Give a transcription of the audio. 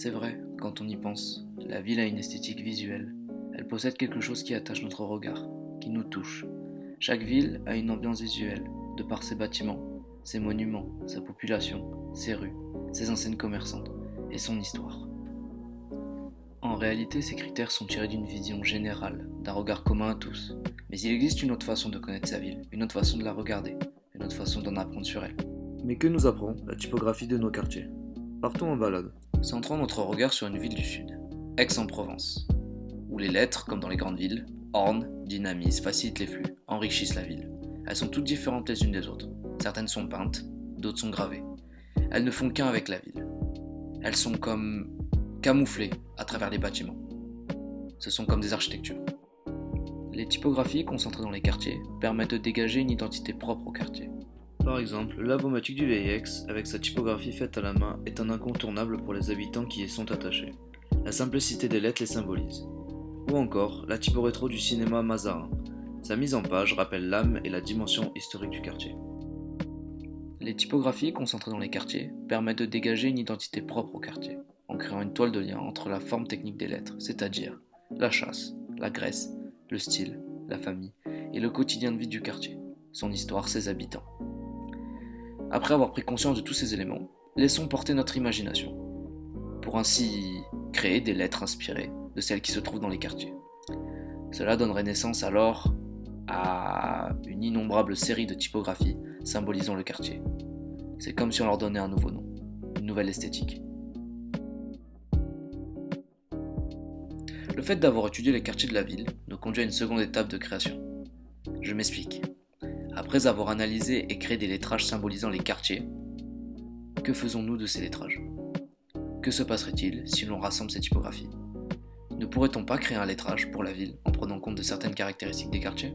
C'est vrai, quand on y pense, la ville a une esthétique visuelle. Elle possède quelque chose qui attache notre regard, qui nous touche. Chaque ville a une ambiance visuelle, de par ses bâtiments, ses monuments, sa population, ses rues, ses enseignes commerçantes et son histoire. En réalité, ces critères sont tirés d'une vision générale, d'un regard commun à tous. Mais il existe une autre façon de connaître sa ville, une autre façon de la regarder, une autre façon d'en apprendre sur elle. Mais que nous apprend la typographie de nos quartiers? Partons en balade. Centrons notre regard sur une ville du sud, Aix-en-Provence, où les lettres, comme dans les grandes villes, ornent, dynamisent, facilitent les flux, enrichissent la ville. Elles sont toutes différentes les unes des autres. Certaines sont peintes, d'autres sont gravées. Elles ne font qu'un avec la ville. Elles sont comme camouflées à travers les bâtiments. Ce sont comme des architectures. Les typographies concentrées dans les quartiers permettent de dégager une identité propre au quartier. Par exemple, le lavomatique du VIX, avec sa typographie faite à la main, est un incontournable pour les habitants qui y sont attachés. La simplicité des lettres les symbolise. Ou encore, la typo rétro du cinéma Mazarin. Sa mise en page rappelle l'âme et la dimension historique du quartier. Les typographies concentrées dans les quartiers permettent de dégager une identité propre au quartier, en créant une toile de lien entre la forme technique des lettres, c'est-à-dire la chasse, la graisse, le style, la famille et le quotidien de vie du quartier, son histoire, ses habitants. Après avoir pris conscience de tous ces éléments, laissons porter notre imagination, pour ainsi créer des lettres inspirées de celles qui se trouvent dans les quartiers. Cela donnerait naissance alors à une innombrable série de typographies symbolisant le quartier. C'est comme si on leur donnait un nouveau nom, une nouvelle esthétique. Le fait d'avoir étudié les quartiers de la ville nous conduit à une seconde étape de création. Je m'explique. Après avoir analysé et créé des lettrages symbolisant les quartiers, que faisons-nous de ces lettrages? Que se passerait-il si l'on rassemble ces typographies? Ne pourrait-on pas créer un lettrage pour la ville en prenant compte de certaines caractéristiques des quartiers?